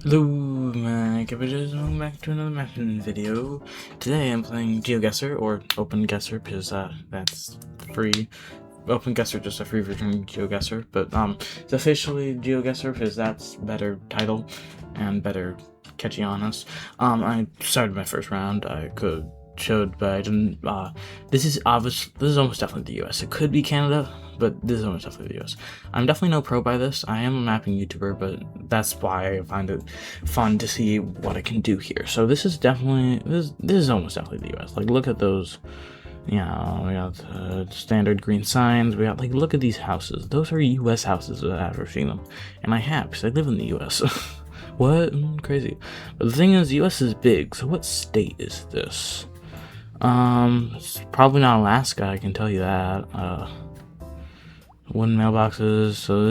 Hello, my cabbages, welcome back to another mapping video. Today I'm playing GeoGuessr, or OpenGuessr, because that's free. OpenGuessr, just a free version of GeoGuessr, but it's officially GeoGuessr because that's better title and better catchy on us. I started my first round. I could showed, but I didn't. This is almost definitely the US. It could be Canada, but this is almost definitely the US. I'm definitely no pro by this. I am a mapping YouTuber, but that's why I find it fun to see what I can do here. So this is definitely this is almost definitely the US. Like, look at those. Yeah, we got standard green signs. We got, like, look at these houses. Those are US houses that I've ever seen them, and I have because I live in the US. What? Crazy. But the thing is, the US is big. So what state is this? It's probably not Alaska, I can tell you that. Wooden mailboxes, so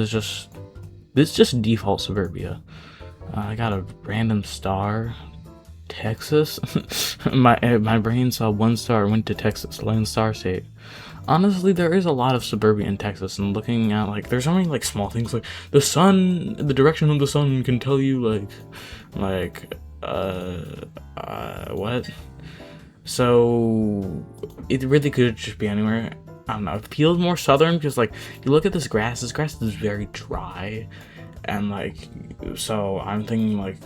this just default suburbia. I got a random star. Texas? my brain saw one star, went to Texas, Lone Star State. Honestly, there is a lot of suburbia in Texas, and looking at, like, there's so many, like, small things, like, the sun, the direction of the sun can tell you, what? So it really could just be anywhere. I don't know. It feels more southern because, like, you look at this grass. This grass is very dry, and, like, so I'm thinking, like,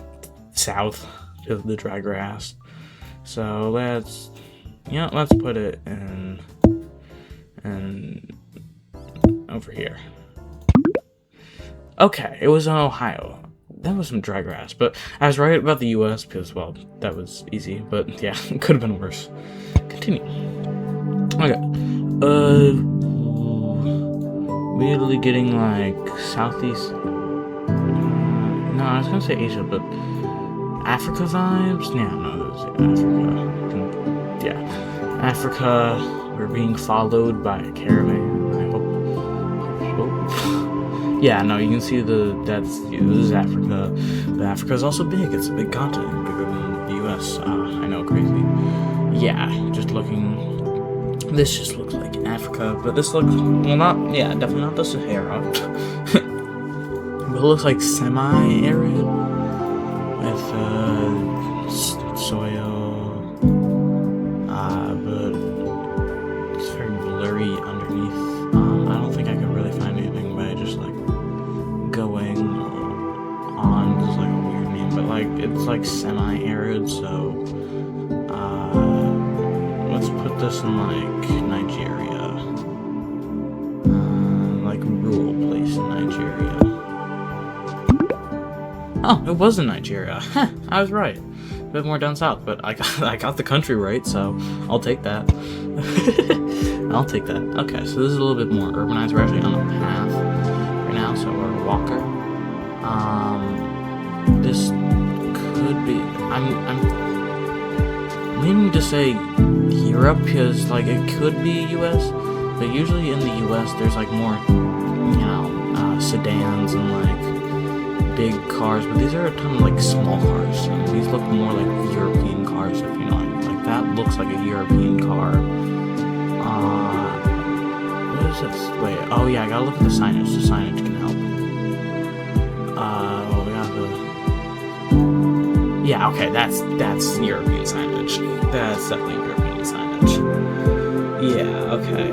south because of the dry grass. So let's put it in over here. Okay, it was in Ohio. That was some dry grass, but I was right about the US because, well, that was easy, but yeah, it could have been worse. Continue. Okay. Weirdly getting, like, southeast. No, I was gonna say Asia, but Africa vibes? Yeah, no, Africa. Yeah. Africa, we're being followed by a caravan. I hope. Yeah, no, you can see this is Africa. But Africa is also big. It's a big continent, bigger than the US. I know, crazy. Yeah, just looking. This just looks like Africa, but this looks, well, definitely not the Sahara. But it looks like semi-arid with soil, but it's very blurry underneath. I don't think I could really find anything by just, like, going on. This is, like, a weird name, but, like, it's, like, semi-arid, so let's put this in, like, Nigeria, like, rural place in Nigeria. Oh, it was in Nigeria. Huh, I was right. A bit more down south, but I got the country right, so I'll take that. I'll take that. Okay, so this is a little bit more urbanized. We're actually on a path right now, so we're a walker. This could be. I'm leaning to say Europe because, like, it could be US, but usually in the US there's, like, more, sedans and, like, big cars, but these are a ton of, like, small cars, and these look more like European cars, if you know what I mean. Like, that looks like a European car. What is this? Wait, oh yeah, I gotta look at the signage. The signage can help. Well, we got the... Yeah, okay, that's European signage. That's definitely European signage. Yeah, okay.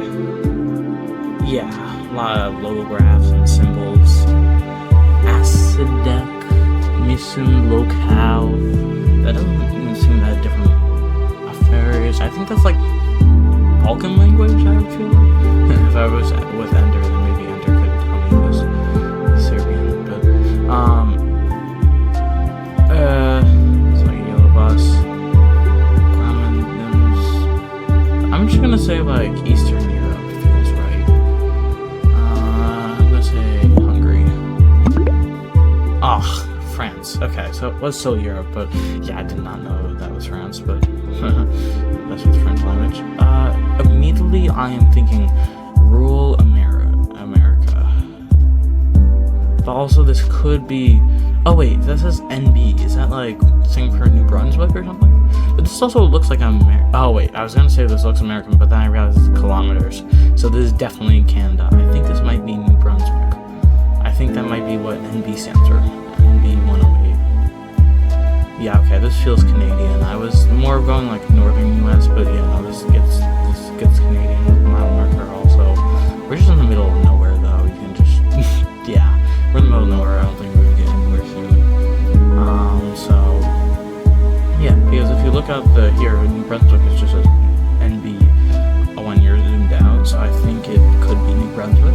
Yeah, a lot of logographs and symbols. Acidec, mission locale. That doesn't even seem that different affairs. I think that's, like, Balkan language, I would feel like. If I was with Ender, then maybe Ender could tell me it was Serbian, but it's like a yellow bus. I'm just gonna say, like, Eastern Europe feels right. I'm gonna say Hungary. Oh, France. Okay, so it was still Europe, but yeah, I did not know that was France, but that's with French language. Immediately I am thinking rural America. But also this could be... Oh wait, that says NB. Is that, like, same for New Brunswick or something? But this also looks like oh wait, I was gonna say this looks American, but then I realized it's kilometers. So this is definitely Canada. I think this might be New Brunswick. I think that might be what NB stands for. NB 108. yeah, okay, this feels Canadian. I was more going like northern US, but yeah, no, this gets Canadian with a mile marker also. We're just in the middle of nowhere though. You can just yeah, we're in the middle of nowhere. I don't think we're gonna get anywhere soon. So yeah, because if you look out here, New Brunswick is just a NB when you're zoomed out, so I think it could be New Brunswick.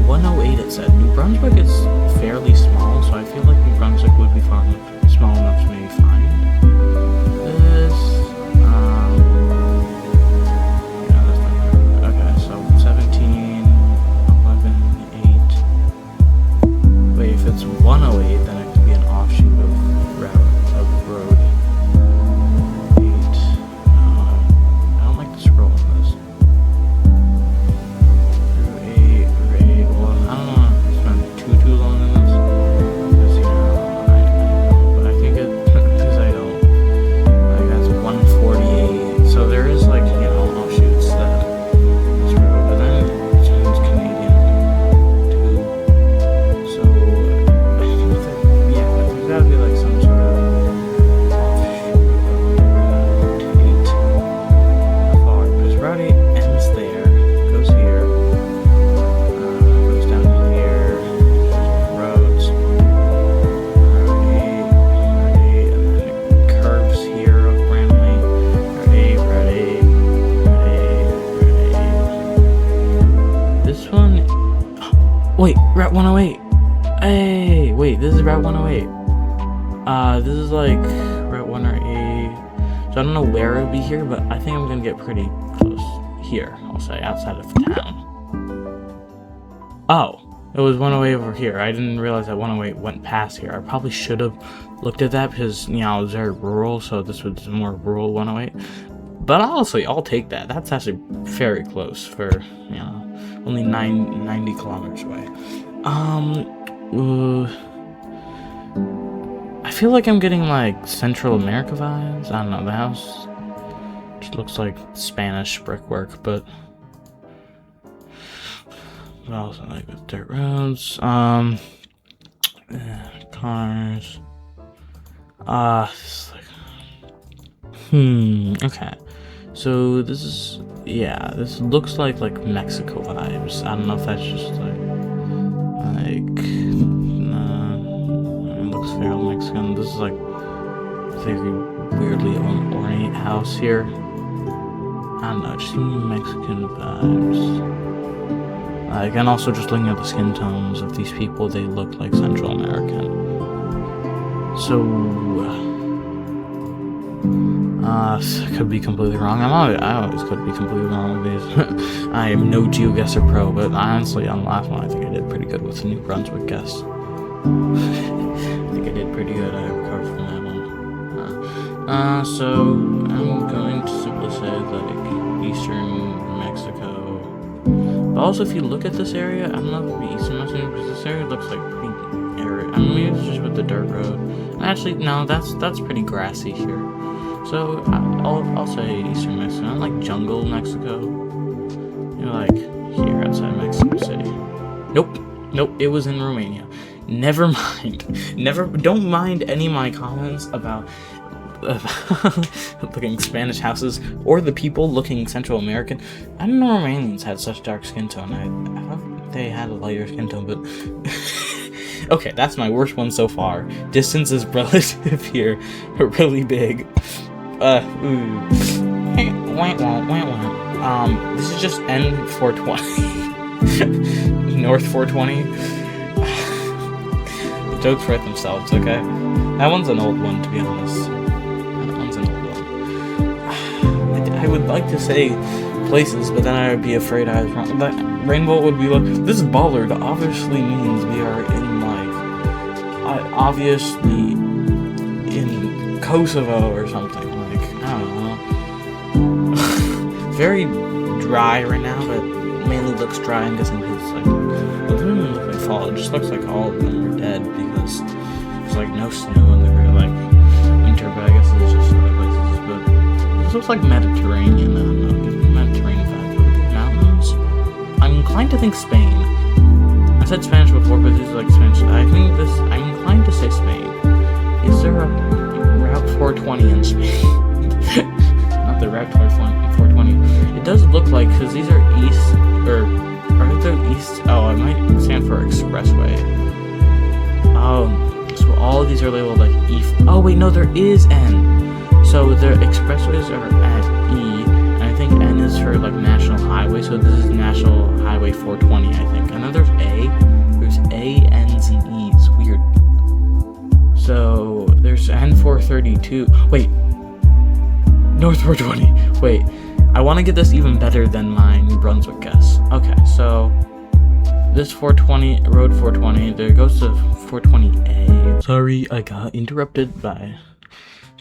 108 it said. New Brunswick is fairly small, so I feel like New Brunswick would be small enough to maybe find this. Yeah, that's not good. Okay, so 17, 11, 8. Wait, if it's 108, then it could be an offshoot of road. 8. I don't like the scroll on this. Too long in this, because you know, but I think it, because I don't, like that's 148, so there is like, you know, offshoots that this road, but then it turns Canadian too, so I think that, yeah, there's gotta be like some sort of offshoot of how far, because Route 8 ends there, goes here, goes down here, wait, Route 108. Hey, wait, this is Route 108. This is like Route 108. So I don't know where it would be here, but I think I'm gonna get pretty close here. I'll say outside of town. Oh, it was 108 over here. I didn't realize that 108 went past here. I probably should have looked at that because, you know, it was very rural, so this was more rural 108. But honestly, I'll take that. That's actually very close for, you know, only 90 kilometers away. I feel like I'm getting like Central America vibes. I don't know, the house just looks like Spanish brickwork, but also like with dirt roads. Cars. This is like, okay. So this is, yeah, this looks like Mexico vibes. I don't know if that's just like it looks fairly Mexican. This is like very weirdly ornate house here. I don't know, just seeing Mexican vibes. Like, and also just looking at the skin tones of these people, they look like Central American. So could be completely wrong. I always could be completely wrong with these. I am no GeoGuessr pro, but honestly, on the last one, I think I did pretty good with the New Brunswick guess. I think I did pretty good. I recovered from that one. So I'm going to simply say like Eastern Mexico. But also, if you look at this area, I don't know if it would be Eastern Mexico, because this area looks like pretty arid. I mean, maybe it's just with the dirt road. Actually, no, that's pretty grassy here. So I'll say Eastern Mexico. I like jungle Mexico. You're like here outside Mexico City. Nope, it was in Romania. Never mind. Don't mind any of my comments about looking Spanish houses or the people looking Central American. I didn't know Romanians had such dark skin tone. I thought they had a lighter skin tone, but okay, that's my worst one so far. Distance is relative here, really big. This is just N420. North 420. The jokes write themselves, okay? That one's an old one, to be honest. That one's an old one. I would like to say places, but then I would be afraid I was wrong. But Rainbow would be like, this Bollard obviously means we are in, like, obviously in Kosovo or something. I don't know. Very dry right now, but mainly looks dry. I'm guessing because it doesn't even look like fall. It just looks like all of them are dead because there's like no snow in the ground, like winter. But I guess it's just other places. But this looks like Mediterranean. I don't know. Give me Mediterranean vibe. Look at these mountains. I'm inclined to think Spain. I said Spanish before, but these are like Spanish. I'm inclined to say Spain. Is there a 420 in Spain. Not the Red 420. It does look like, because these are east, or are they east? Oh, it might stand for expressway. So all of these are labeled like E. Oh wait, no, there is N. So the expressways are at E, and I think N is for like national highway. So this is National Highway 420, I think. And then there's A. There's A, N's, and E's. Weird. So there's N432. Wait. North 420. Wait. I want to get this even better than my New Brunswick guess. Okay, so this 420, road 420, there goes to 420A. Sorry, I got interrupted by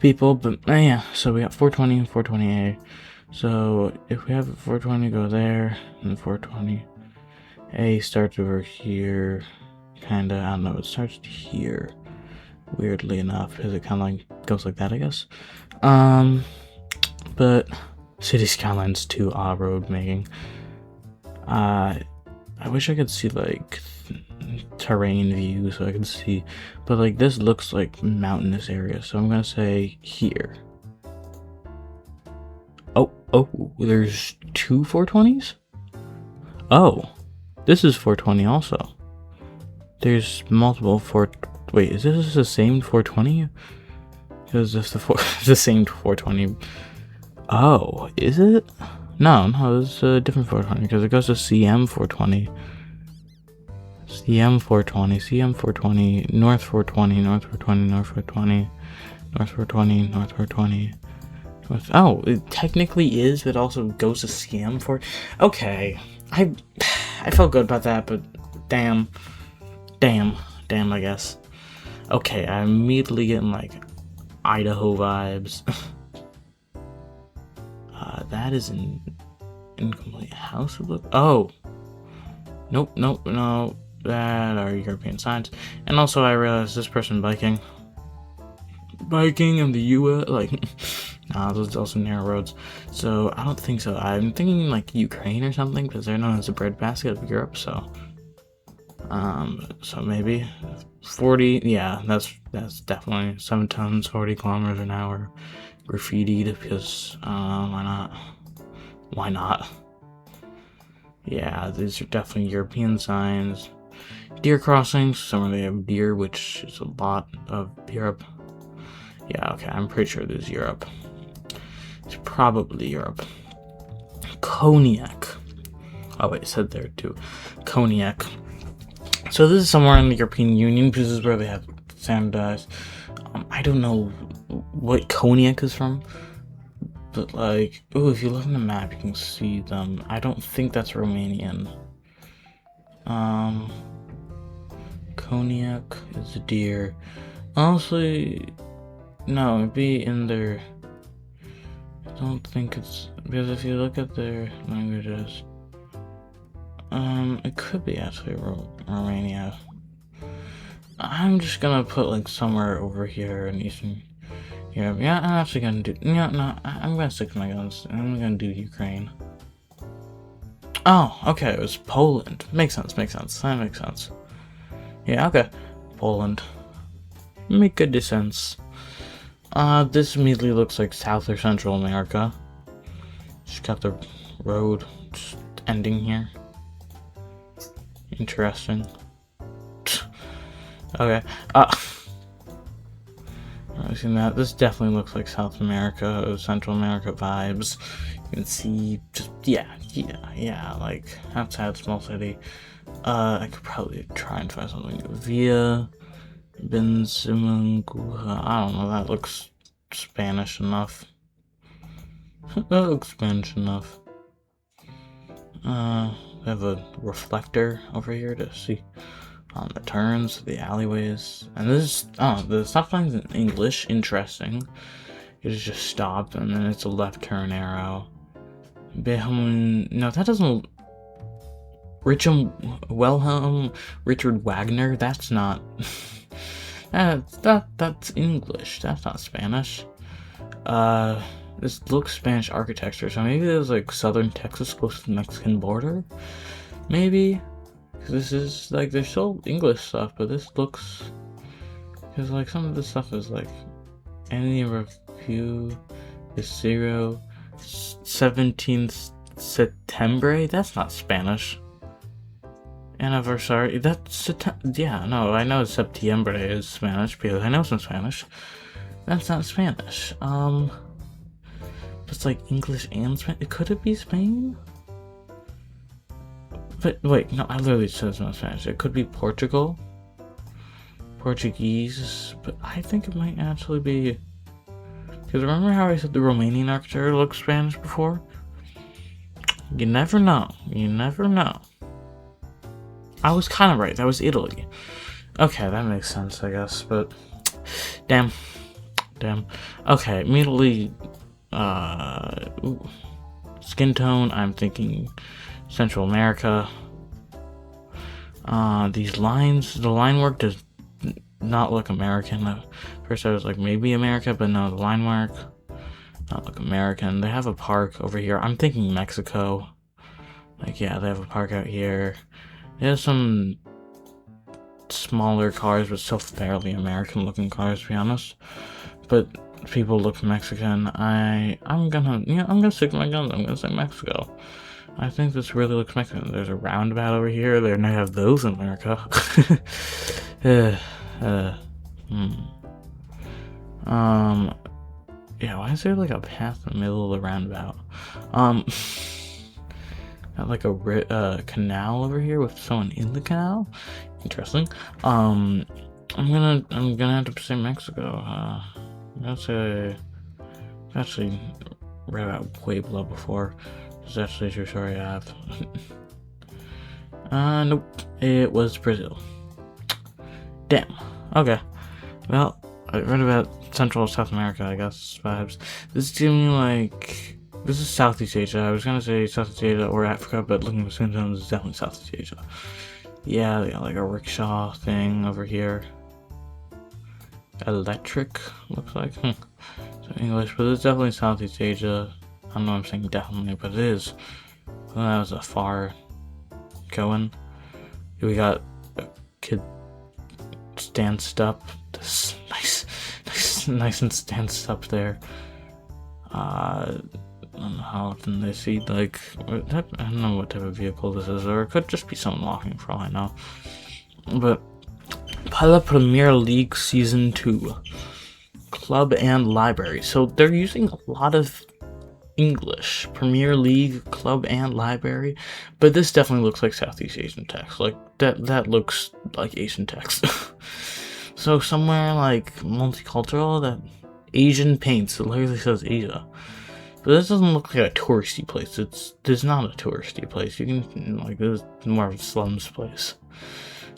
people, but yeah, so we got 420 and 420A. So if we have 420 go there, and 420A starts over here, kinda, I don't know, it starts here, weirdly enough, because it kinda like goes like that, I guess. But City Skylines 2 road making. I wish I could see like terrain view so I could see, but like this looks like mountainous area, so I'm gonna say here. Oh, there's two 420s? Oh, this is 420 also. There's multiple wait, is this the same 420? Because this the same 420. Oh, is it? No, it's a different 420 because it goes to CM 420. CM 420, CM 420, North 420, North 420, North 420, North 420, North 420. Oh, it technically is, but also goes to CM 4. Okay, I felt good about that, but damn, I guess. Okay, I'm immediately getting like Idaho vibes. That is an incomplete house look. Oh, nope, no. That are European signs. And also, I realized this person biking in the U.S. like, nah, those are also narrow roads. So I don't think so. I'm thinking like Ukraine or something because they're known as the breadbasket of Europe. So, so maybe 40. Yeah, that's definitely 7 tons, 40 kilometers an hour. Graffitied because why not? Yeah, these are definitely European signs. Deer crossings, somewhere they have deer, which is a lot of Europe. Yeah, okay, I'm pretty sure this is Europe. It's probably Europe. Cognac. Oh wait, it said there too. Cognac. So this is somewhere in the European Union, because this is where they have standardized. I don't know what Cognac is from, but like, oh, if you look on the map, you can see them. I don't think that's Romanian. Cognac is a deer. Honestly, no, it'd be in their. I don't think it's because if you look at their languages, it could be actually Romania. I'm just gonna put like somewhere over here in Eastern Europe. Yeah, I'm actually gonna do. No, I'm gonna stick to my guns. I'm gonna do Ukraine. Oh, okay, it was Poland. Makes sense. That makes sense. Yeah, okay, Poland. Make good sense. This immediately looks like South or Central America. Just got the road just ending here. Interesting. Okay. I've seen that. This definitely looks like South America or Central America vibes. You can see just yeah, like outside small city. I could probably try and find something. Via Benzimanguha. I don't know, that looks Spanish enough. That looks Spanish enough. I have a reflector over here to see the turns, the alleyways, and this the stop sign's in English. Interesting. You just stop, and then it's a left turn arrow. No, that doesn't. Richard Wagner. That's not. That's English. That's not Spanish. This looks Spanish architecture, so maybe there's like southern Texas close to the Mexican border. Maybe. This is like, there's still English stuff, but this looks, because like some of this stuff is like any review is 17th September? That's not Spanish. Anniversary, that's yeah, no, I know September is Spanish because I know some Spanish. That's not Spanish. It's like English and Spanish. Could it be Spain? But wait, no, I literally said it's not Spanish. It could be Portugal, Portuguese, but I think it might actually be. Because remember how I said the Romanian architecture looks Spanish before? You never know. You never know. I was kind of right. That was Italy. Okay, that makes sense, I guess. But damn. Okay, immediately. Skin tone. I'm thinking Central America. These lines. The line work does not look American. At first, I was like maybe America, but no, the line work not look American. They have a park over here. I'm thinking Mexico. Like yeah, they have a park out here. There's some smaller cars, but still fairly American-looking cars, to be honest. But people look Mexican. I'm gonna stick to my guns. I'm gonna say Mexico. I think this really looks Mexican. There's a roundabout over here. They don't have those in America. Yeah. Why is there like a path in the middle of the roundabout? Got like a canal over here with someone in the canal. Interesting. I'm gonna have to say Mexico. I'm gonna say actually read about Puebla before. It's actually a true story I have. Nope. It was Brazil. Damn. Okay. Well, I read about Central South America, I guess, vibes. This is giving me like. This is Southeast Asia. I was gonna say Southeast Asia or Africa, but looking at skin tones, it's definitely Southeast Asia. Yeah, they got like a rickshaw thing over here. Electric, looks like. So English, but it's definitely Southeast Asia. I don't know what I'm saying definitely, but it is. Well, that was a far going. We got a kid stanced up. This nice and stanced up there. I don't know how often they see, like, I don't know what type of vehicle this is, or it could just be someone walking for all I know. But, Pala Premier League Season 2. Club and Library. So they're using a lot of English. Premier League, Club and Library. But this definitely looks like Southeast Asian text. Like, that looks like Asian text. So somewhere, like, multicultural, that Asian paints, it literally says Asia. But this doesn't look like a touristy place. There's not a touristy place. You can, like, this is more of a slums place.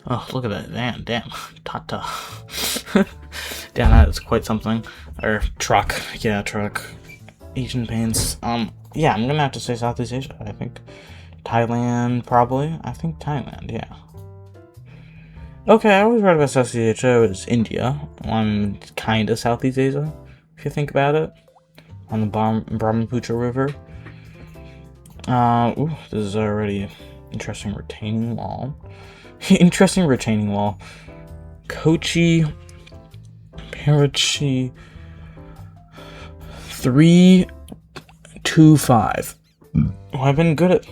Oh, look at that van. Damn. Tata. Damn, that is quite something. Or truck. Yeah, truck. Asian paints. Yeah, I'm gonna have to say Southeast Asia, I think. Thailand, probably. I think Thailand, yeah. Okay, I always read about Southeast Asia as India. Kinda Southeast Asia, if you think about it. On the Brahmaputra River. This is already interesting retaining wall. Interesting retaining wall. Kochi, Parachi, 325. Well, I've been good at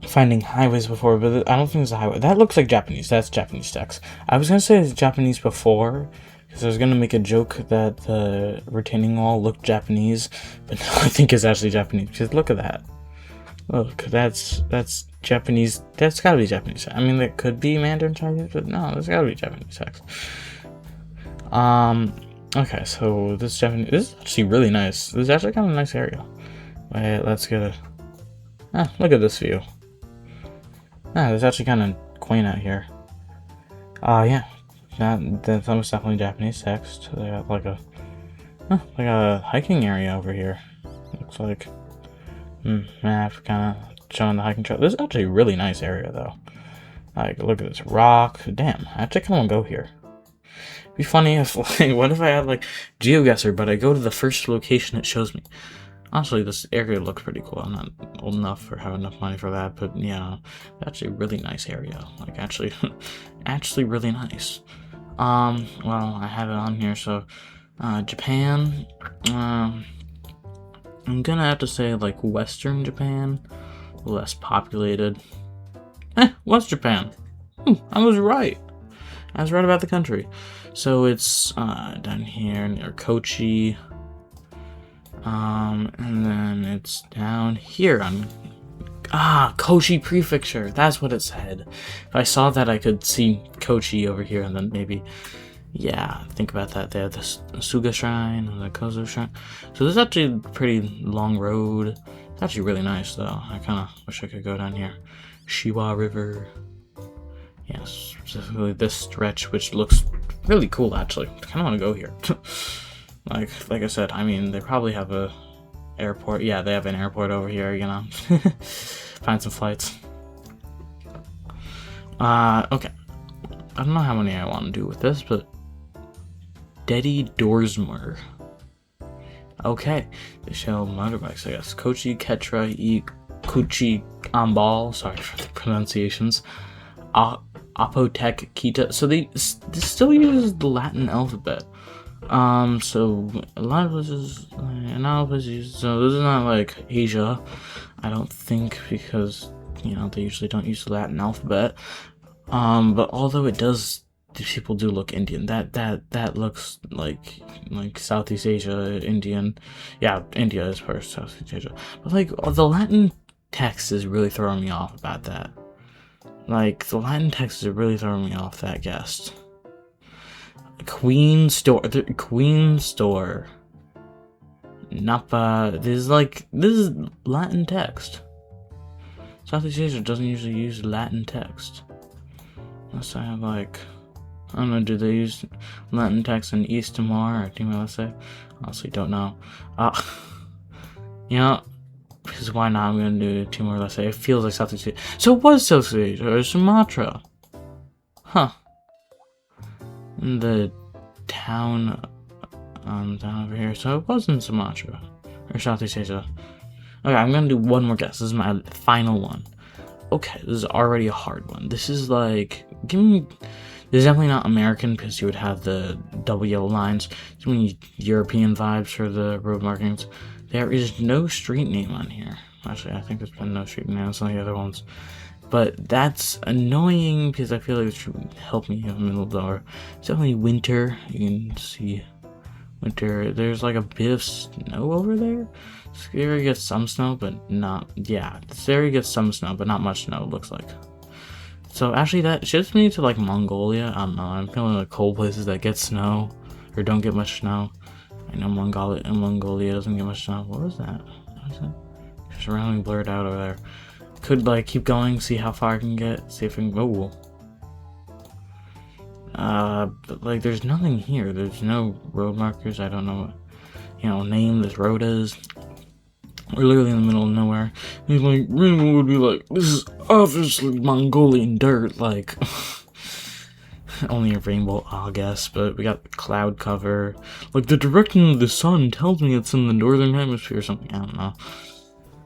finding highways before, but I don't think it's a highway. That looks like Japanese. That's Japanese text. I was gonna say it's Japanese before, because I was gonna make a joke that the retaining wall looked Japanese, but no, I think it's actually Japanese. Because look at that. Look, that's Japanese. That's gotta be Japanese. I mean, that could be Mandarin Chinese, but no, that's gotta be Japanese text. Okay, so this Japanese. This is actually really nice. This is actually kind of a nice area. Wait, let's get a. Look at this view. It's actually kind of quaint out here. Yeah. That's almost definitely Japanese text. They got like a hiking area over here. Looks like map kind of showing the hiking trail. This is actually a really nice area though. Like, look at this rock. Damn, I actually kind of want to go here. It'd be funny if, like, what if I had like GeoGuessr, but I go to the first location it shows me. Honestly, this area looks pretty cool. I'm not old enough or have enough money for that, but yeah, actually a really nice area. Like, actually really nice. Well, I have it on here, so Japan. I'm gonna have to say like Western Japan, less populated. West Japan. I was right. I was right about the country. So it's down here near Kochi. And then it's down here on Kochi Prefecture. That's what it said. If I saw that, I could see Kochi over here, and then maybe, yeah, think about that. They have the Suga Shrine and the Kozo Shrine. So this is actually a pretty long road. It's actually really nice, though. I kind of wish I could go down here. Shiwa River. Yes, specifically this stretch, which looks really cool, actually. I kind of want to go here. like I said, I mean, they probably have a airport. Yeah, they have an airport over here, you know. Find some flights. Okay. I don't know how many I want to do with this, but Dedi Dorsmer. Okay. They sell motorbikes, I guess. Kochi Ketra E Kuchi Ambal. Sorry for the pronunciations. Apotec Kita. So they still use the Latin alphabet. So a lot of places, so this is not like Asia, I don't think, because, you know, they usually don't use the Latin alphabet. But although it does, people do look Indian. That looks like Southeast Asia, Indian. Yeah, India is part of Southeast Asia. But like the Latin text is really throwing me off about that. Like the Latin text is really throwing me off that guest. Queen Store. Napa. This is Latin text. Southeast Asia doesn't usually use Latin text. Unless I have like, I don't know, do they use Latin text in East Timor or Timor-Leste? Honestly, don't know. You know, because why not? I'm gonna do Timor-Leste. It feels like Southeast Asia. So it was Southeast Asia or Sumatra? Huh. The town down over here, so it wasn't Sumatra or Southeast Asia. Okay, I'm gonna do one more guess. This is my final one. Okay, this is already a hard one. This is like, this is definitely not American because you would have the double yellow lines. Too many European vibes for the road markings. There is no street name on here. Actually, I think there's been no street names on the other ones. But that's annoying because I feel like it should help me in the middle of the door. It's definitely winter. You can see winter. There's like a bit of snow over there. This area gets some snow, but not. Yeah, this area gets some snow, but not much snow, it looks like. So actually, that shifts me to like Mongolia. I don't know. I'm feeling like cold places that get snow or don't get much snow. I know Mongolia doesn't get much snow. What was that? What was that? Just randomly blurred out over there. Could like keep going, see how far I can get, see if I can. Oh. But like there's nothing here. There's no road markers. I don't know what, you know, name this road is. We're literally in the middle of nowhere. He's like, Rainbow would be like, this is obviously Mongolian dirt, like. Only a rainbow, I guess, but we got cloud cover. Like, the direction of the sun tells me it's in the northern hemisphere or something. I don't know.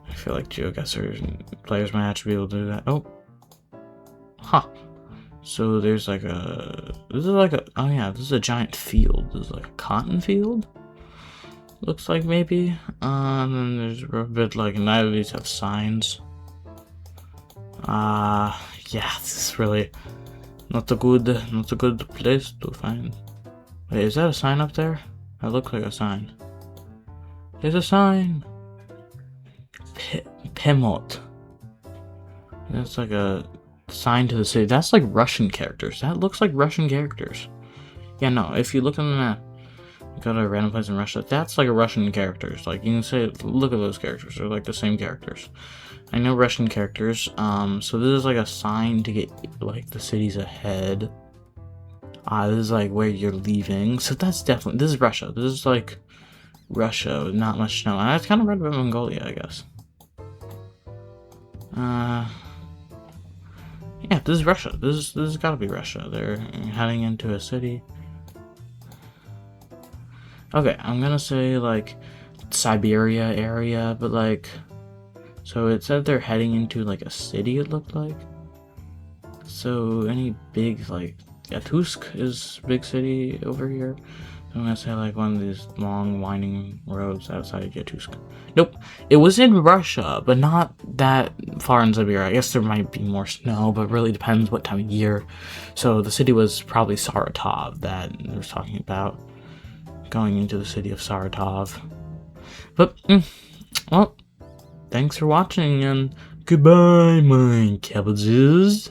I feel like GeoGuessr players might actually be able to do that. Oh. Huh. So there's like a... This is like a... Oh yeah, this is a giant field. This is like a cotton field? Looks like maybe. And then there's a bit like... Neither of these have signs. Yeah, this is really... Not a good place to find. Wait, is that a sign up there? That looks like a sign. There's a sign! Pemot. That's like a sign to the city. That's like Russian characters. That looks like Russian characters. Yeah, no, if you look on the map, you go to a random place in Russia, that's like a Russian characters. Like, you can say, look at those characters. They're like the same characters. I know Russian characters. So this is like a sign to get, like, the cities ahead. This is like where you're leaving. So that's definitely, this is Russia. This is like Russia, not much snow. And that's kind of right about Mongolia, I guess. Yeah, this is Russia. This has got to be Russia. They're heading into a city. Okay, I'm gonna say like Siberia area, but like, so it said they're heading into like a city. It looked like. So any big like Yatusk is a big city over here. I'm gonna say like one of these long winding roads outside of Yakutsk. Nope, it was in Russia, but not that far in Siberia. I guess there might be more snow, but it really depends what time of year. So the city was probably Saratov that I was talking about. Going into the city of Saratov. But, well, thanks for watching, and goodbye, my cabbages.